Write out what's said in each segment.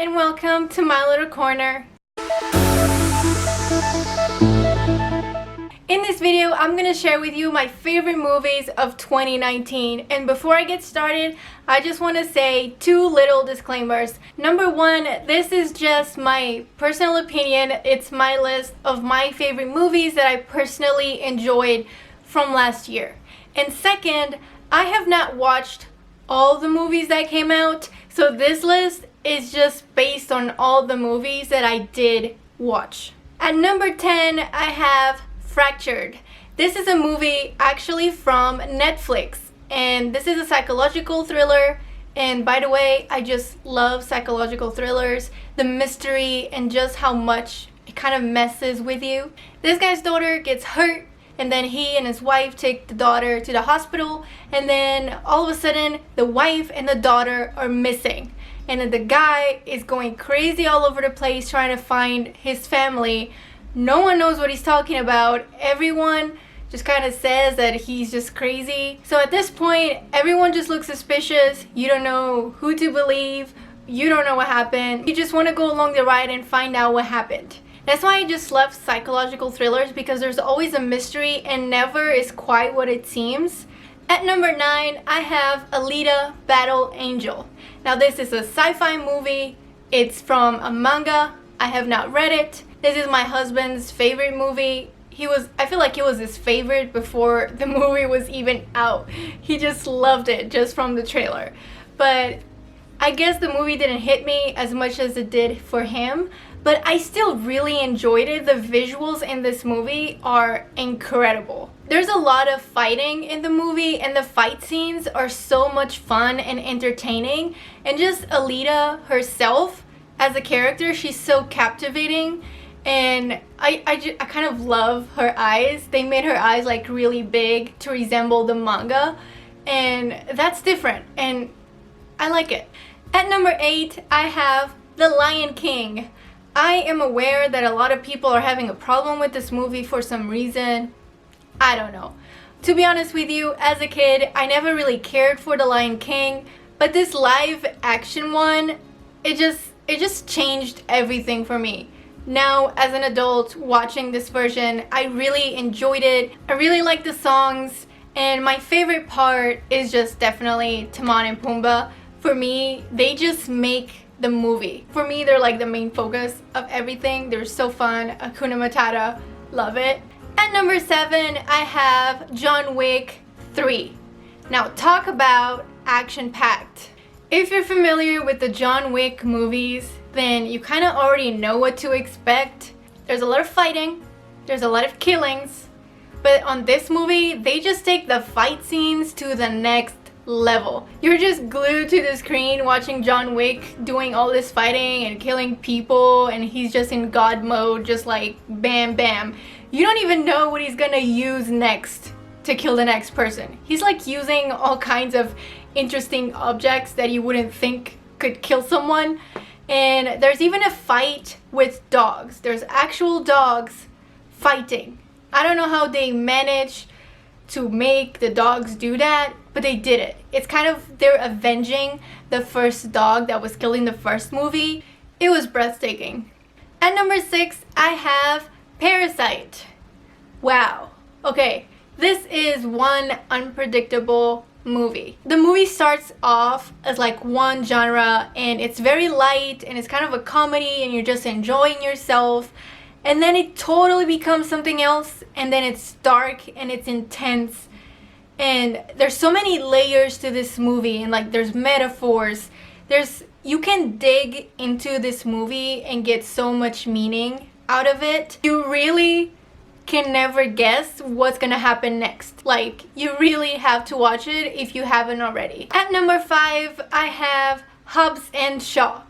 and welcome to my little corner. In this video, I'm going to share with you my favorite movies of 2019. And before I get started, I just want to say two little disclaimers. Number one, this is just my personal opinion. It's my list of my favorite movies that I personally enjoyed from last year. And second, I have not watched all the movies that came out, so this list is just based on all the movies that I did watch. At number 10, I have Fractured. This is a movie actually from Netflix, and this is a psychological thriller. And by the way, I just love psychological thrillers, the mystery and just how much it kind of messes with you. This guy's daughter gets hurt, and then he and his wife take the daughter to the hospital, and then all of a sudden the wife and the daughter are missing, and then the guy is going crazy all over the place trying to find his family. No one knows what he's talking about. Everyone just kind of says that he's just crazy. So at this point, everyone just looks suspicious. You don't know who to believe. You don't know what happened. You just want to go along the ride and find out what happened. That's why I just love psychological thrillers, because there's always a mystery and never is quite what it seems. At number 9, I have Leta Battle Angel. Now this is a sci-fi movie. It's from a manga. I have not read it. This is my husband's favorite movie. I feel like it was his favorite before the movie was even out. He just loved it just from the trailer. But I guess the movie didn't hit me as much as it did for him, but I still really enjoyed it. The visuals in this movie are incredible. There's a lot of fighting in the movie, and the fight scenes are so much fun and entertaining. And just Leta herself as a character, she's so captivating. And I kind of love her eyes. They made her eyes like really big to resemble the manga, and that's different, and I like it. At number 8, I have The Lion King. I am aware that a lot of people are having a problem with this movie for some reason. I don't know. To be honest with you, as a kid, I never really cared for The Lion King, but this live action one, it just changed everything for me. Now, as an adult watching this version, I really enjoyed it. I really like the songs, and my favorite part is just definitely Timon and Pumbaa. For me, they just make the movie. For me, they're like the main focus of everything. They're so fun. Hakuna Matata, love it. At number 7, I have John Wick 3. Now, talk about action-packed. If you're familiar with the John Wick movies, then you kind of already know what to expect. There's a lot of fighting, there's a lot of killings, but on this movie, they just take the fight scenes to the next level. You're just glued to the screen watching John Wick doing all this fighting and killing people, and he's just in God mode, just like bam bam. You don't even know what he's gonna use next to kill the next person. He's like using all kinds of interesting objects that you wouldn't think could kill someone. And there's even a fight with dogs. There's actual dogs fighting. I don't know how they managed to make the dogs do that, but they did it. It's kind of, they're avenging the first dog that was killed in the first movie. It was breathtaking. At number 6, I have Parasite. Wow. Okay, this is one unpredictable movie. The movie starts off as like one genre, and it's very light, and it's kind of a comedy, and you're just enjoying yourself, and then it totally becomes something else, and then it's dark and it's intense, and there's so many layers to this movie, and like there's metaphors, you can dig into this movie and get so much meaning out of it. You really can never guess what's gonna happen next. Like, you really have to watch it if you haven't already. At number 5, I have Hobbs Shaw.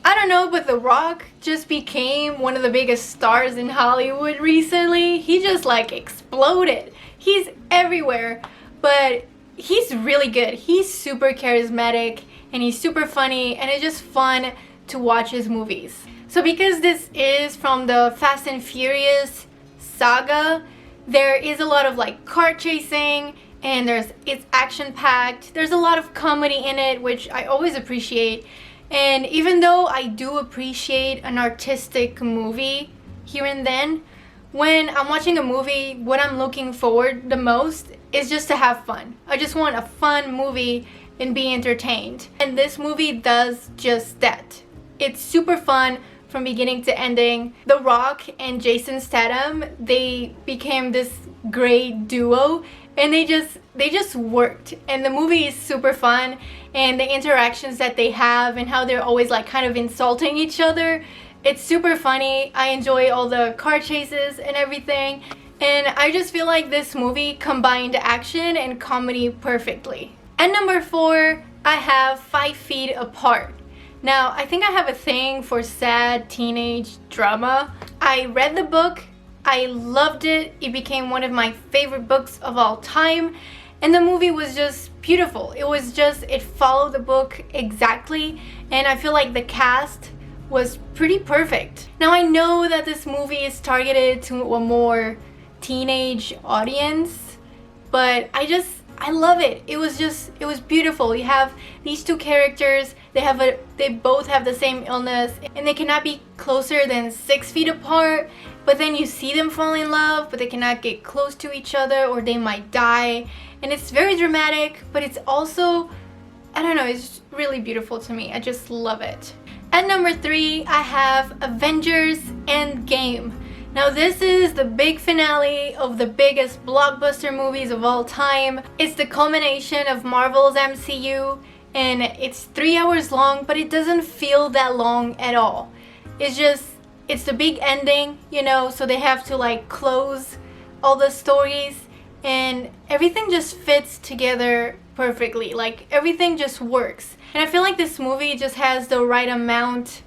I don't know, but The Rock just became one of the biggest stars in Hollywood recently. He just like exploded. He's everywhere, but he's really good. He's super charismatic, and he's super funny, and it's just fun to watch his movies. So because this is from the Fast and Furious saga, there is a lot of like car chasing, and it's action packed. There's a lot of comedy in it, which I always appreciate. And even though I do appreciate an artistic movie here and then, when I'm watching a movie, what I'm looking forward the most is just to have fun. I just want a fun movie and be entertained. And this movie does just that. It's super fun from beginning to ending. The Rock and Jason Statham, they became this great duo, and they just worked. And the movie is super fun, and the interactions that they have and how they're always like kind of insulting each other, it's super funny. I enjoy all the car chases and everything, and I just feel like this movie combined action and comedy perfectly. At number 4, I have 5 Feet Apart. Now, I think I have a thing for sad teenage drama. I read the book, I loved it, it became one of my favorite books of all time, and the movie was just beautiful. It followed the book exactly, and I feel like the cast was pretty perfect. Now, I know that this movie is targeted to a more teenage audience, but I love it. It was beautiful. You have these two characters, they both have the same illness, and they cannot be closer than 6 feet apart, but then you see them fall in love, but they cannot get close to each other or they might die. And it's very dramatic, but it's also, I don't know, it's really beautiful to me. I just love it. At number 3, I have Avengers Endgame. Now, this is the big finale of the biggest blockbuster movies of all time. It's the culmination of Marvel's MCU, and it's 3 hours long, but it doesn't feel that long at all. It's the big ending, you know, so they have to like close all the stories, and everything just fits together perfectly. Like, everything just works. And I feel like this movie just has the right amount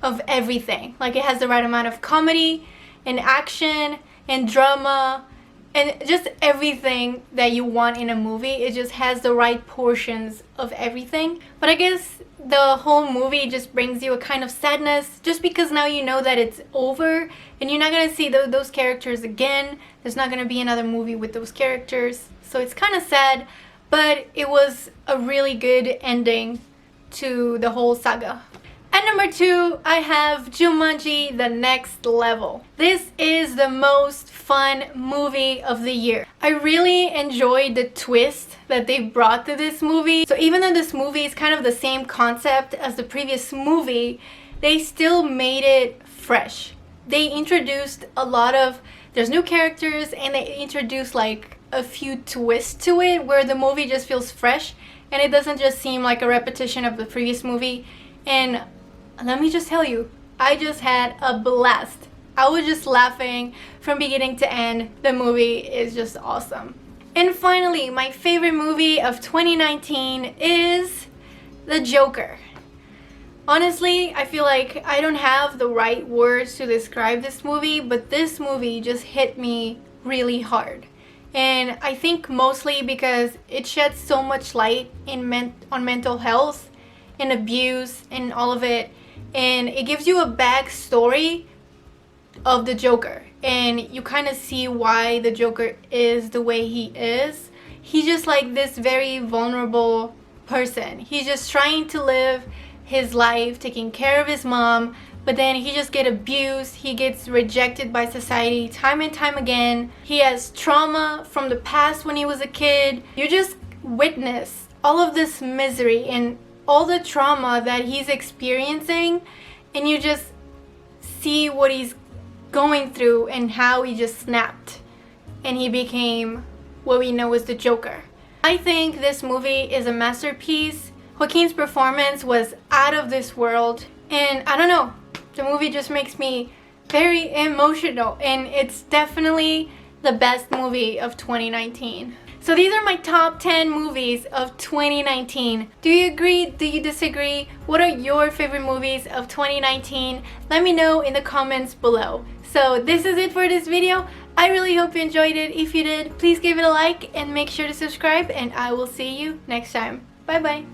of everything. Like, it has the right amount of comedy and action and drama and just everything that you want in a movie. It just has the right portions of everything. But I guess the whole movie just brings you a kind of sadness, just because now you know that it's over and you're not gonna see those characters again. There's not gonna be another movie with those characters, so it's kind of sad, but it was a really good ending to the whole saga. At number 2, I have Jumanji: The Next Level. This is the most fun movie of the year. I really enjoyed the twist that they brought to this movie. So even though this movie is kind of the same concept as the previous movie, they still made it fresh. They introduced there's new characters, and they introduced like a few twists to it where the movie just feels fresh and it doesn't just seem like a repetition of the previous movie. And let me just tell you, I just had a blast. I was just laughing from beginning to end. The movie is just awesome. And finally, my favorite movie of 2019 is The Joker. Honestly, I feel like I don't have the right words to describe this movie, but this movie just hit me really hard. And I think mostly because it sheds so much light on mental health and abuse and all of it. And it gives you a backstory of the Joker, and you kind of see why the Joker is the way he is. He's just like this very vulnerable person. He's just trying to live his life, taking care of his mom, but then he just gets abused. He gets rejected by society time and time again. He has trauma from the past when he was a kid. You just witness all of this misery and all the trauma that he's experiencing, and you just see what he's going through and how he just snapped and he became what we know as the Joker. I think this movie is a masterpiece. Joaquin's performance was out of this world, and I don't know, the movie just makes me very emotional, and it's definitely the best movie of 2019. So these are my top 10 movies of 2019. Do you agree? Do you disagree? What are your favorite movies of 2019? Let me know in the comments below. So this is it for this video. I really hope you enjoyed it. If you did, please give it a like and make sure to subscribe, and I will see you next time. Bye bye.